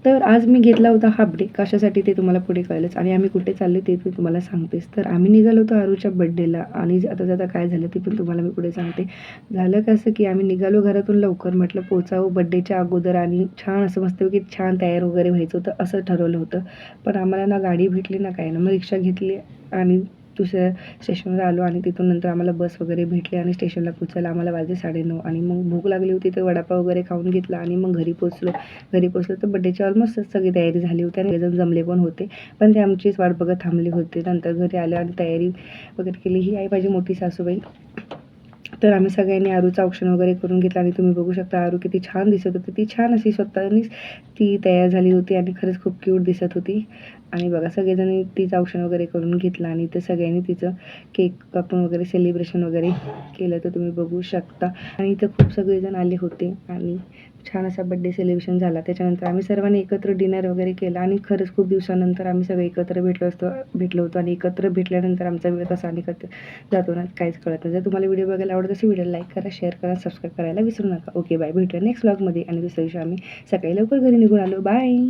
तर आज मी घेतला होता हाफ डे. कशासाठी ते तुम्हाला पुढे कळेलच आणि आम्ही कुठे चाललो ते पण तुम्हाला सांगतेच. तर आम्ही निघालो होतो आरूच्या बर्थडेला आणि जाता-जाता काय झालं ते पण तुम्हाला मी पुढे सांगते. झालं कसं, की आम्ही निघालो घरातून लवकर. म्हटलं पोहोचावं बर्थडेच्या अगोदर आणि छान असं मस्तपैकी छान तयार वगैरे व्हायचं होतं, असं ठरवलं होतं. पण आम्हाला ना गाडी भेटली ना काही ना. मग रिक्षा घेतली आणि दुसऱ्या स्टेशनवर आलो आणि तिथून नंतर आम्हाला बस वगैरे भेटली आणि स्टेशनला पोहोचायला आम्हाला वाजले 9:30 आणि मग भूक लागली होती तर वडापाव वगैरे खाऊन घेतला आणि मग घरी पोहोचलो. घरी पोहोचलो तर बड्डेची ऑलमोस्ट सगळी तयारी झाली होती आणि सगळेजण जमले पण होते. पण ते आमचीच वाट बघत थांबले होते. नंतर घरी आले आणि तयारी वगैरे केली. ही आहे माझी मोठी सासूबाई. तर आम्ही सगळ्यांनी आरूचं औक्षण वगैरे करून घेतलं आणि तुम्ही बघू शकता आरू किती छान दिसत होती. ती छान अशी स्वतःनीच ती तयार झाली होती आणि खरंच खूप क्यूट दिसत होती. आणि बघा सगळेजण तिचं औक्षण वगैरे करून घेतलं आणि ते सगळ्यांनी तिचं केक कापून वगैरे सेलिब्रेशन वगैरे केलं तर तुम्ही बघू शकता. आणि इथं खूप सगळेजण आले होते आणि छान असा बड्डे सेलिब्रेशन झाला. त्याच्यानंतर आम्ही सर्वांनी एकत्र डिनर वगैरे केला आणि खरंच खूप दिवसानंतर आम्ही सगळे एकत्र भेटलो होतो आणि एकत्र भेटल्यानंतर आमचा वेळ कसा निघत जातो ना काहीच कळत नाही. जर तुम्हाला व्हिडिओ बघायला आवडत असेल व्हिडिओ लाईक करा, शेअर करा, सबस्क्राईब करायला विसरू नका. Okay bye. भेटूया नेक्स्ट व्लॉगमध्ये आणि दुसऱ्या दिवशी आम्ही सकाळी लवकर घरी निघून आलो. बाय.